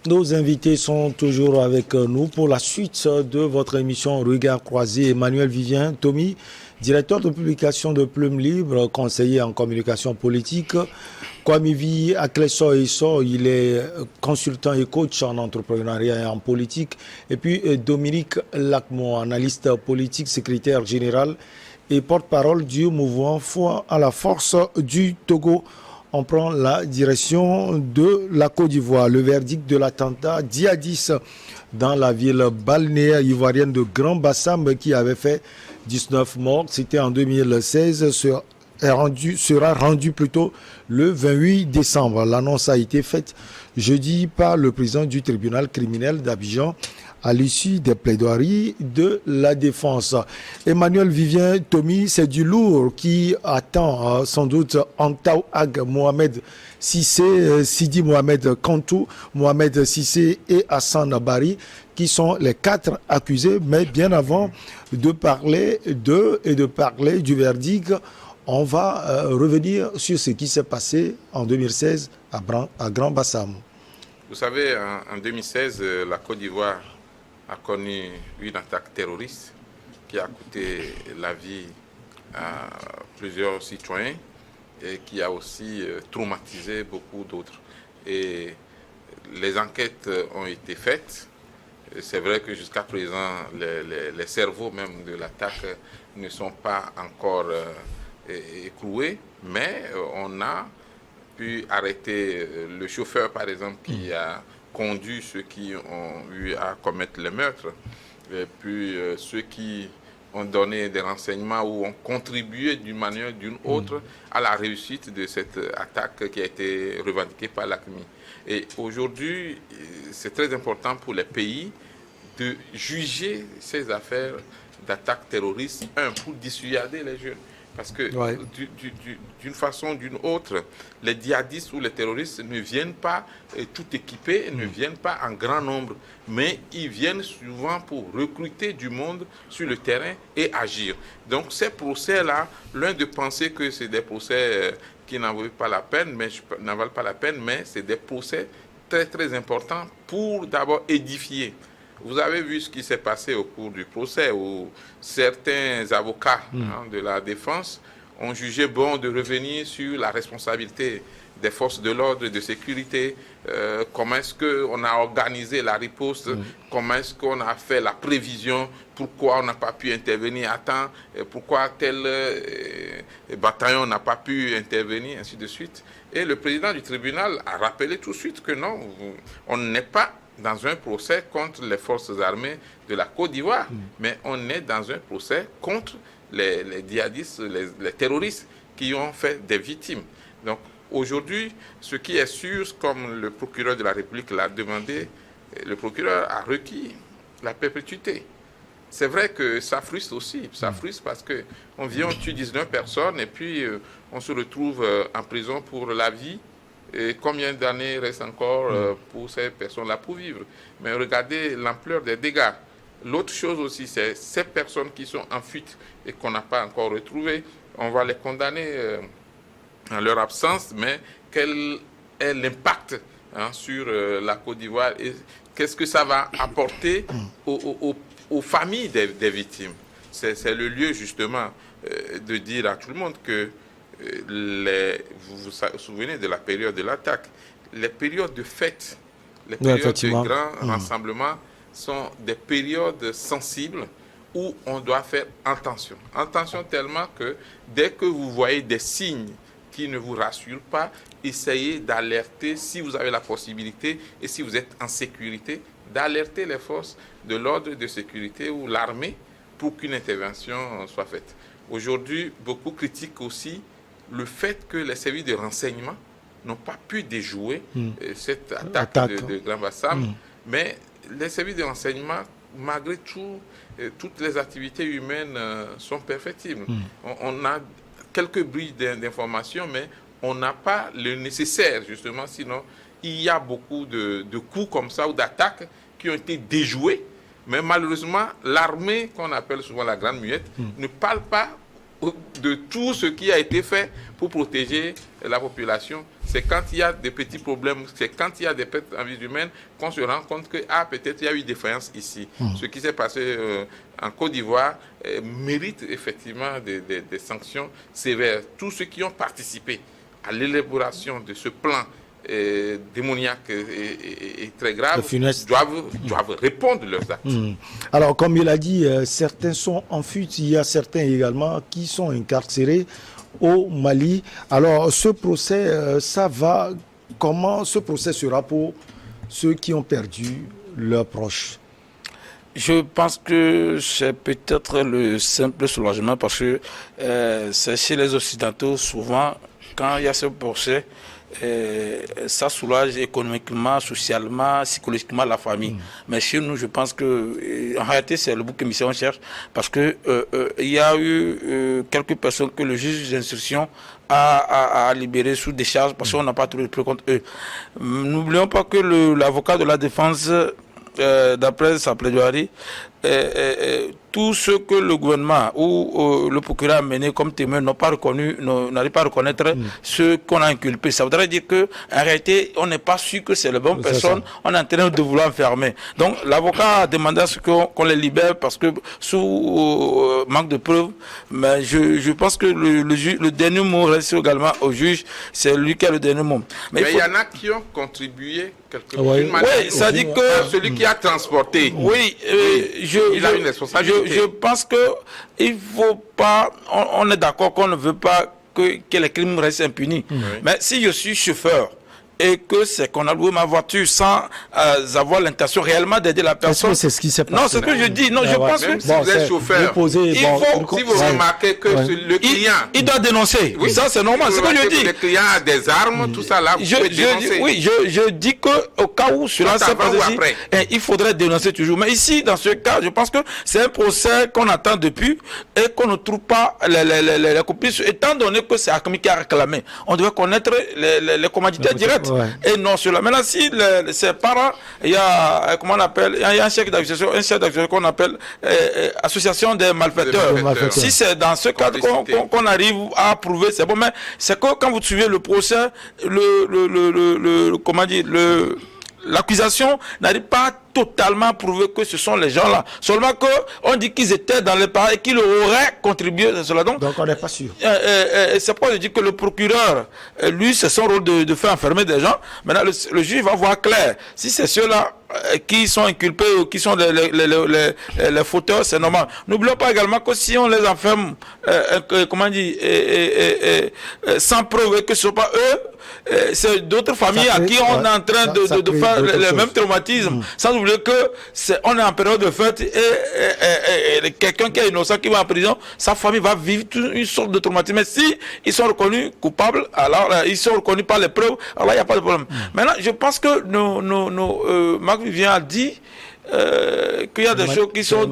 Nos invités sont toujours avec nous pour la suite de votre émission Regard croisé. Emmanuel Vivien Tomi, directeur de publication de Plume Libre, conseiller en communication politique. Kwamivi Akleso Isso, il est consultant et coach en entrepreneuriat et en politique. Et puis Dominique Lacmo, analyste politique, secrétaire général et porte-parole du mouvement Foi à la force du Togo. On prend la direction de la Côte d'Ivoire. Le verdict de l'attentat djihadiste dans la ville balnéaire ivoirienne de Grand Bassam qui avait fait 19 morts, c'était en 2016, sera rendu plutôt le 28 décembre. L'annonce a été faite jeudi par le président du tribunal criminel d'Abidjan à l'issue des plaidoiries de la défense. Emmanuel Vivien Tomi, c'est du lourd qui attend sans doute Antaou Ag Mohamed Sissé, Sidi Mohamed Kantou, Mohamed Sissé et Hassan Bari, qui sont les 4 accusés. Mais bien avant de parler d'eux et de parler du verdict, on va revenir sur ce qui s'est passé en 2016 à Grand Bassam. Vous savez, en 2016, la Côte d'Ivoire a connu une attaque terroriste qui a coûté la vie à plusieurs citoyens et qui a aussi traumatisé beaucoup d'autres. Et les enquêtes ont été faites. C'est vrai que jusqu'à présent, les cerveaux même de l'attaque ne sont pas encore écroués, mais on a pu arrêter le chauffeur, par exemple, qui a conduit ceux qui ont eu à commettre le meurtre, et puis ceux qui ont donné des renseignements ou ont contribué d'une manière ou d'une autre à la réussite de cette attaque qui a été revendiquée par l'ACMI. Et aujourd'hui, c'est très important pour les pays de juger ces affaires d'attaques terroristes, pour dissuader les jeunes. Parce que d'une façon ou d'une autre, les djihadistes ou les terroristes ne viennent pas tout équipés, ne viennent pas en grand nombre, mais ils viennent souvent pour recruter du monde sur le terrain et agir. Donc ces procès-là, l'un de penser que c'est des procès qui n'en valent pas la peine, mais c'est des procès très très importants pour d'abord édifier. Vous avez vu ce qui s'est passé au cours du procès où certains avocats de la défense ont jugé bon de revenir sur la responsabilité des forces de l'ordre et de sécurité, comment est-ce qu'on a organisé la riposte, comment est-ce qu'on a fait la prévision, pourquoi on n'a pas pu intervenir à temps, pourquoi tel bataillon n'a pas pu intervenir, ainsi de suite. Et le président du tribunal a rappelé tout de suite que non, on n'est pas dans un procès contre les forces armées de la Côte d'Ivoire, mais on est dans un procès contre les djihadistes, les terroristes qui ont fait des victimes. Donc aujourd'hui, ce qui est sûr, comme le procureur de la République l'a demandé, le procureur a requis la perpétuité. C'est vrai que ça frustre aussi, ça frustre parce qu'on vient, on tue 19 personnes et puis on se retrouve en prison pour la vie. Et combien d'années reste encore pour ces personnes-là pour vivre? Mais regardez l'ampleur des dégâts. L'autre chose aussi, c'est ces personnes qui sont en fuite et qu'on n'a pas encore retrouvées. On va les condamner en leur absence, mais quel est l'impact sur la Côte d'Ivoire et qu'est-ce que ça va apporter aux familles des victimes? C'est le lieu justement de dire à tout le monde que vous vous souvenez de la période de l'attaque, les périodes de fête, les périodes de grands rassemblements sont des périodes sensibles où on doit faire attention. Attention tellement que dès que vous voyez des signes qui ne vous rassurent pas, essayez d'alerter si vous avez la possibilité et si vous êtes en sécurité, d'alerter les forces de l'ordre de sécurité ou l'armée pour qu'une intervention soit faite. Aujourd'hui, beaucoup critiquent aussi le fait que les services de renseignement n'ont pas pu déjouer cette attaque de Grand Bassam, mais les services de renseignement, malgré tout, toutes les activités humaines sont perfectibles. On a quelques bris d'informations, mais on n'a pas le nécessaire, justement, sinon il y a beaucoup de coups comme ça ou d'attaques qui ont été déjoués, mais malheureusement, l'armée, qu'on appelle souvent la Grande Muette, ne parle pas de tout ce qui a été fait pour protéger la population. C'est quand il y a des petits problèmes, c'est quand il y a des pertes en vie humaine qu'on se rend compte que peut-être il y a eu défaillance ici. Ce qui s'est passé en Côte d'Ivoire mérite effectivement des sanctions sévères. Tous ceux qui ont participé à l'élaboration de ce plan démoniaque et très grave doivent répondre de leurs actes. Alors, comme il a dit, certains sont en fuite, il y a certains également qui sont incarcérés au Mali. Alors, ce procès, comment ce procès sera pour ceux qui ont perdu leurs proches? Je pense que c'est peut-être le simple soulagement parce que c'est chez les Occidentaux, souvent, quand il y a ce procès, ça soulage économiquement, socialement, psychologiquement la famille. Mais chez nous, je pense que en réalité, c'est le bouc émissaire qu'on cherche parce que il y a eu quelques personnes que le juge d'instruction a libéré sous décharge parce qu'on n'a pas trouvé de preuves contre eux. N'oublions pas que l'avocat de la défense, d'après sa plaidoirie, tout ce que le gouvernement ou le procureur a mené comme témoin n'arrive pas à reconnaître ce qu'on a inculpé. Ça voudrait dire qu'en réalité, on n'est pas sûr que c'est la bonne personne, on est en train de vouloir enfermer. Donc l'avocat a demandé à ce qu'on les libère parce que sous manque de preuves, mais je pense que le dernier mot reste également au juge, c'est lui qui a le dernier mot. Mais il y en a qui ont contribué quelque part. Oui, ça dit que celui qui a transporté. Oui, il a une responsabilité. Je pense que il faut pas. On est d'accord qu'on ne veut pas que les crimes restent impunis. Mais si je suis chauffeur et que c'est qu'on a loué ma voiture sans avoir l'intention réellement d'aider la personne. C'est ce qui s'est passé. Non, c'est ce que je dis. Non, je pense que si vous êtes chauffeur, si vous remarquez que le client, il doit dénoncer. Oui, ça c'est normal. C'est ce que je dis. Le client a des armes, tout ça là. Vous pouvez dénoncer. Oui, je dis que au cas où cela s'est passé, il faudrait dénoncer toujours. Mais ici, dans ce cas, je pense que c'est un procès qu'on attend depuis et qu'on ne trouve pas les complices. Étant donné que c'est Akmi qui a réclamé, on devait connaître les commanditaires directs. Et non cela. Maintenant, si ses parents, il y a, comment on appelle, il y a un chef d'accusation qu'on appelle association des malfaiteurs. Si c'est dans ce cadre qu'on arrive à prouver, c'est bon. Mais c'est que quand vous suivez le procès, comment dire, l'accusation n'arrive pas totalement prouvé que ce sont les gens-là. Seulement qu'on dit qu'ils étaient dans les parents et qu'ils auraient contribué à cela. Donc on n'est pas sûr. C'est pourquoi je dis que le procureur, lui, c'est son rôle de faire enfermer des gens. Maintenant, le juge va voir clair. Si c'est ceux-là qui sont inculpés ou qui sont les fauteurs, c'est normal. N'oublions pas également que si on les enferme, comment dire, sans preuve que ce ne sont pas eux, c'est d'autres familles à qui on est en train de faire le même traumatisme. Sans oublier que on est en période de fête et quelqu'un qui est innocent qui va en prison, sa famille va vivre une sorte de traumatisme. Mais si ils sont reconnus coupables, alors ils sont reconnus par les preuves, alors il n'y a pas de problème. Maintenant, je pense que Marc Vivien a dit qu'il y a des choses qui sont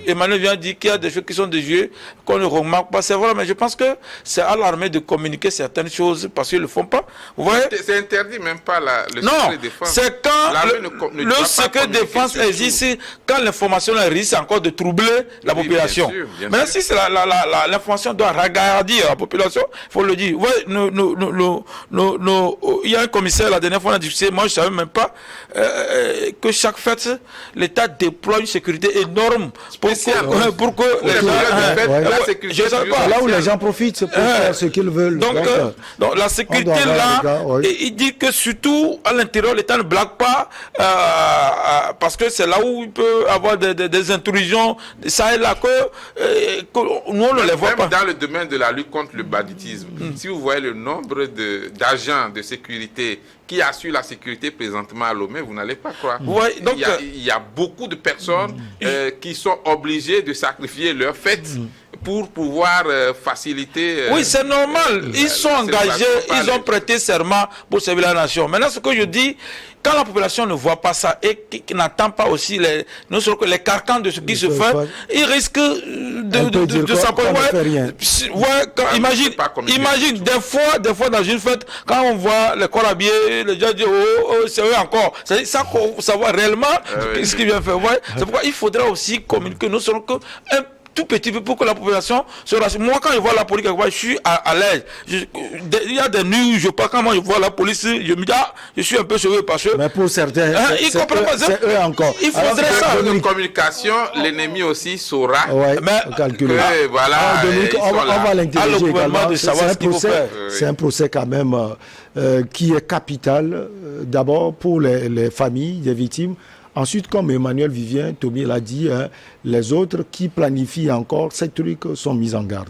Emmanuel vient dire qu'il y a des choses qui sont déjouées qu'on ne remarque pas, c'est vrai, mais je pense que c'est à l'armée de communiquer certaines choses parce qu'ils ne le font pas. Vous voyez, c'est interdit même pas le secret défense. C'est quand le secret défense existe quand l'information risque encore de troubler la population. Bien mais sûr. si c'est l'information doit regarder la population, il faut le dire. Ouais, il y a un commissaire la dernière fois on a discuté, moi je savais même pas que chaque fête l'État déploie une sécurité énorme pour que les gens... Là où les gens profitent, c'est pour faire ce qu'ils veulent. Donc la sécurité là, il dit que surtout à l'intérieur, l'État ne blague pas parce que c'est là où il peut avoir des intrusions, ça et là que nous on ne les voit pas. Dans le domaine de la lutte contre le banditisme, si vous voyez le nombre d'agents de sécurité qui assure la sécurité présentement à Lomé, vous n'allez pas croire. Ouais, donc, il y a beaucoup de personnes qui sont obligées de sacrifier leur fête pour pouvoir faciliter... oui, c'est normal. Ils sont engagés, ils ont prêté serment pour servir la nation. Maintenant, ce que je dis, quand la population ne voit pas ça et qui n'attend pas aussi les carcans de ce qui se fait, ils risquent de s'accorder. Imagine, des fois dans une fête, quand on voit les corps habillés, les gens disent c'est eux encore. C'est ça qu'on savoir réellement ce qu'ils viennent faire. Ouais. C'est pourquoi il faudra aussi communiquer. Nous serons qu'un tout petit peu pour que la population se rassure. Moi, quand je vois la police, je suis à l'aise. Il y a des nuits où je pars, quand moi je vois la police, je me dis, je suis un peu sauvé parce que... Mais pour certains, ils comprennent pas. C'est eux encore. Il faudrait ça. De communication, l'ennemi aussi saura calculer. que, voilà, Dominique, on va l'interroger également. De savoir ce qu'il faut faire. C'est un procès quand même qui est capital, d'abord pour les familles des victimes. Ensuite, comme Emmanuel Vivien, Tommy l'a dit, les autres qui planifient encore ces trucs sont mis en garde.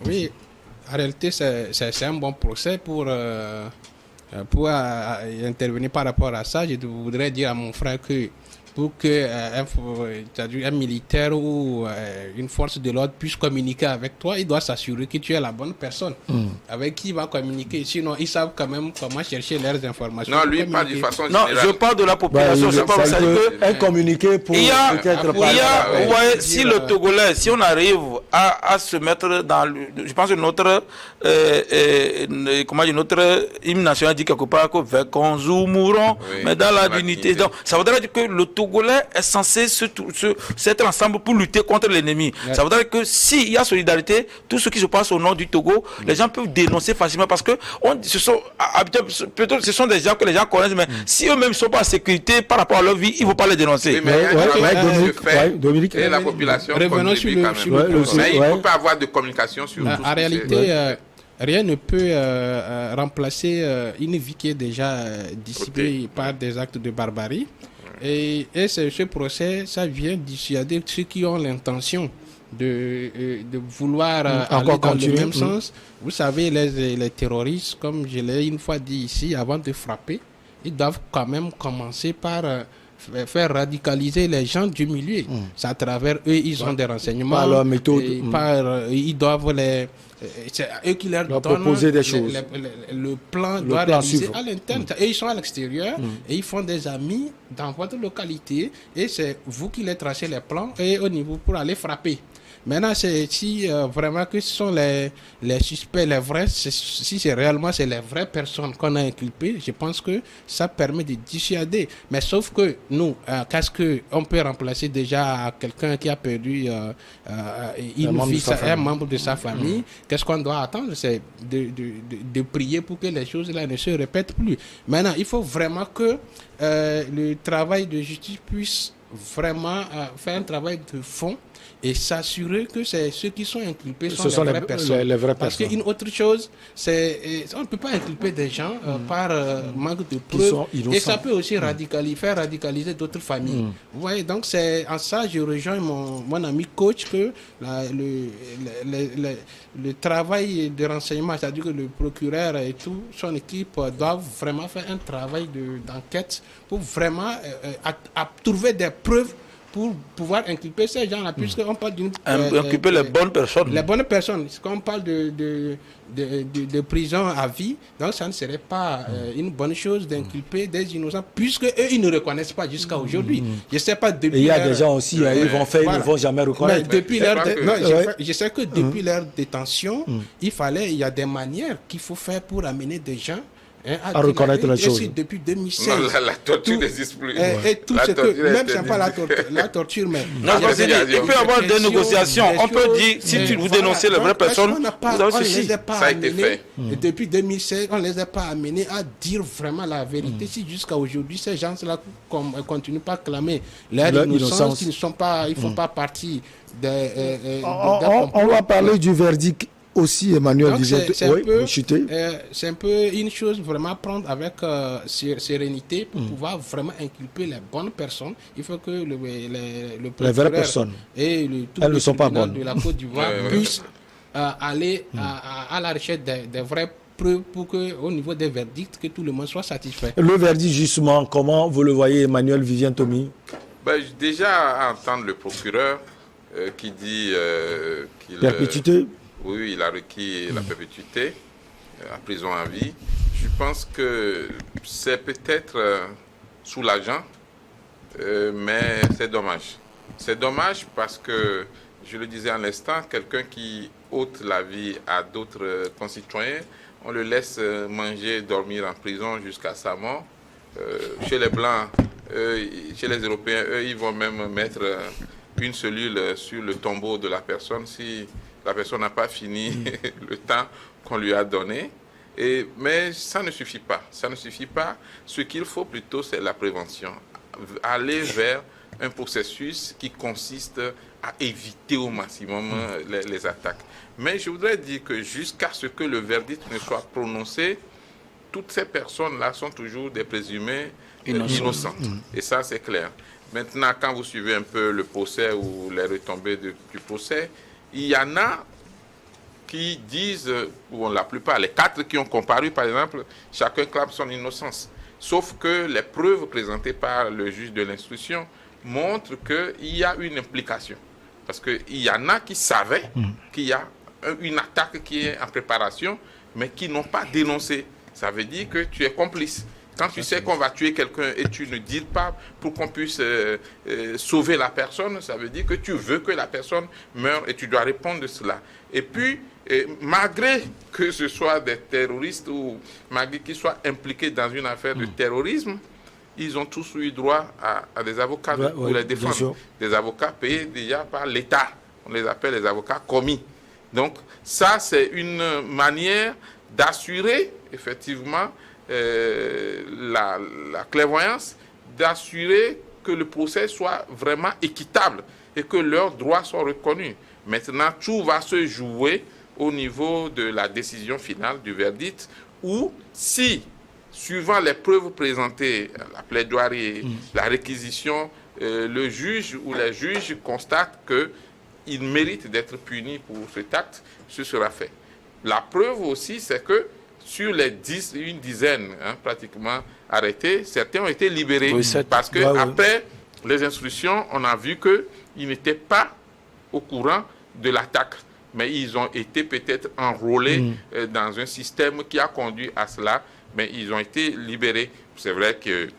Oui, en réalité, c'est un bon procès pour intervenir par rapport à ça. Je voudrais dire à mon frère que pour qu'un militaire ou une force de l'ordre puisse communiquer avec toi, il doit s'assurer que tu es la bonne personne avec qui il va communiquer. Sinon, ils savent quand même comment chercher leurs informations. Non, lui, pas d'une façon générale. Non, je parle de la population. Un communiqué pour peut-être vous voyez, si le Togolais, si on arrive à se mettre dans je pense que notre hymne national dit quelque part que Vekonzou mourront, mais dans la dignité. Donc, ça voudrait dire que le Togolais est censé s'être ensemble pour lutter contre l'ennemi. Ça voudrait dire que s'il y a solidarité, tout ce qui se passe au nord du Togo, les gens peuvent dénoncer facilement parce que ce sont des gens que les gens connaissent, mais si eux-mêmes ne sont pas en sécurité par rapport à leur vie, ils ne vont pas les dénoncer. Oui, Dominique, et la population contribue quand même. Mais il ne faut pas avoir de communication sur tout. En réalité, rien ne peut remplacer une vie qui est déjà dissipée par des actes de barbarie. Et ce procès, ça vient dissuader ceux qui ont l'intention de vouloir aller dans le même sens. Vous savez, les terroristes, comme je l'ai une fois dit ici, avant de frapper, ils doivent quand même commencer par faire radicaliser les gens du milieu. C'est à travers eux, ils ont des renseignements. Par leur méthode. Ils doivent c'est eux qui leur donnent proposer des choses. Le plan doit réaliser à l'interne. Et ils sont à l'extérieur et ils font des amis dans votre localité et c'est vous qui les tracez les plans et au niveau pour aller frapper. Maintenant, c'est si vraiment que ce sont les suspects, les vrais, si c'est réellement c'est les vraies personnes qu'on a inculpées, je pense que ça permet de dissuader. Mais sauf que nous, qu'est-ce qu'on peut remplacer déjà quelqu'un qui a perdu un membre de sa famille? Qu'est-ce qu'on doit attendre? C'est de prier pour que les choses là ne se répètent plus. Maintenant, il faut vraiment que le travail de justice puisse vraiment faire un travail de fond et s'assurer que c'est ceux qui sont inculpés sont les vraies personnes. Parce qu'une autre chose, c'est on ne peut pas inculper des gens par manque de preuves et ça peut aussi faire radicaliser d'autres familles. Vous voyez, donc c'est en ça je rejoins mon ami coach que le travail de renseignement, c'est-à-dire que le procureur et tout son équipe doivent vraiment faire un travail d'enquête pour vraiment trouver des preuves pour pouvoir inculper ces gens-là, puisqu'on parle d'une... inculper les bonnes personnes. Les bonnes personnes. Quand on parle de prison à vie, donc ça ne serait pas une bonne chose d'inculper des innocents, puisque eux, ils ne reconnaissent pas jusqu'à aujourd'hui. Je ne sais pas depuis... Et il y a des gens aussi, ils vont faire, ils ne vont jamais reconnaître. Mais depuis je sais que depuis leur détention, il y a des manières qu'il faut faire pour amener des gens à reconnaître les choses. Depuis 2016. Non, la torture n'existe plus. Et tout ce que, même c'est pas la torture, mais... Non, il peut y avoir des négociations. On peut dire, si vous dénoncez les vraies personnes, vous avez ceci. Ça a été fait. Et depuis 2016, on ne les a pas amenés à dire vraiment la vérité. Si jusqu'à aujourd'hui, ces gens-là ne continuent pas à clamer leur innocence, ils ne sont pas, ils font pas partie des... On va parler du verdict aussi, Emmanuel disait, c'est un peu une chose vraiment à prendre avec sérénité pour pouvoir vraiment inculper les bonnes personnes. Il faut que le les vraies personnes et elles ne sont pas bonnes de la Côte d'Ivoire puissent aller à la recherche des vraies preuves pour que, au niveau des verdicts, que tout le monde soit satisfait. Le verdict, justement, comment vous le voyez, Emmanuel Vivien Tommy? Déjà, à entendre le procureur qui dit qu'il... Perpétuité. Oui, il a requis la perpétuité à prison à vie. Je pense que c'est peut-être soulageant, mais c'est dommage. C'est dommage parce que, je le disais à l'instant, quelqu'un qui ôte la vie à d'autres concitoyens, on le laisse manger, dormir en prison jusqu'à sa mort. Chez les Blancs, chez les Européens, eux, ils vont même mettre une cellule sur le tombeau de la personne si la personne n'a pas fini le temps qu'on lui a donné. Mais ça ne suffit pas. Ça ne suffit pas. Ce qu'il faut plutôt, c'est la prévention. Aller vers un processus qui consiste à éviter au maximum les attaques. Mais je voudrais dire que jusqu'à ce que le verdict ne soit prononcé, toutes ces personnes-là sont toujours des présumés innocentes. Et ça, c'est clair. Maintenant, quand vous suivez un peu le procès ou les retombées du procès, il y en a qui disent, ou la plupart, les 4 qui ont comparu, par exemple, chacun clame son innocence. Sauf que les preuves présentées par le juge de l'instruction montrent qu'il y a une implication. Parce qu'il y en a qui savaient qu'il y a une attaque qui est en préparation, mais qui n'ont pas dénoncé. Ça veut dire que tu es complice. Quand tu sais qu'on va tuer quelqu'un et tu ne dis pas pour qu'on puisse sauver la personne, ça veut dire que tu veux que la personne meure et tu dois répondre de cela. Et puis, malgré que ce soit des terroristes ou malgré qu'ils soient impliqués dans une affaire de terrorisme, ils ont tous eu droit à des avocats pour les défendre. Des avocats payés déjà par l'État. On les appelle les avocats commis. Donc, ça, c'est une manière d'assurer, effectivement, la clairvoyance, d'assurer que le procès soit vraiment équitable et que leurs droits soient reconnus. Maintenant, tout va se jouer au niveau de la décision finale du verdict, où si, suivant les preuves présentées, la plaidoirie, la réquisition, le juge ou les juges constatent qu'il mérite d'être puni pour cet acte, ce sera fait. La preuve aussi, c'est que sur une dizaine pratiquement arrêtés, certains ont été libérés. Parce que après les instructions, on a vu qu'ils n'étaient pas au courant de l'attaque. Mais ils ont été peut-être enrôlés dans un système qui a conduit à cela. Mais ils ont été libérés. C'est vrai qu'ils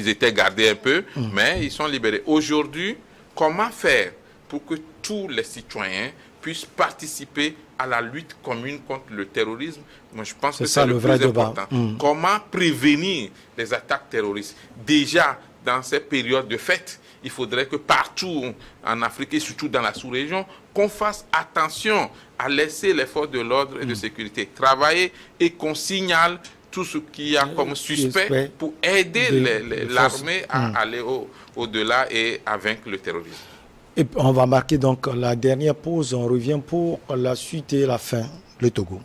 étaient gardés un peu, mais ils sont libérés. Aujourd'hui, comment faire pour que tous les citoyens puissent participer à la lutte commune contre le terrorisme? Moi, je pense que c'est le plus important. Comment prévenir les attaques terroristes? Déjà, dans ces périodes de fête, il faudrait que partout en Afrique et surtout dans la sous-région, qu'on fasse attention à laisser les forces de l'ordre et de sécurité travailler et qu'on signale tout ce qu'il y a comme suspect pour aider l'armée à aller au-delà et à vaincre le terrorisme. Et on va marquer donc la dernière pause. On revient pour la suite et la fin, le Togo.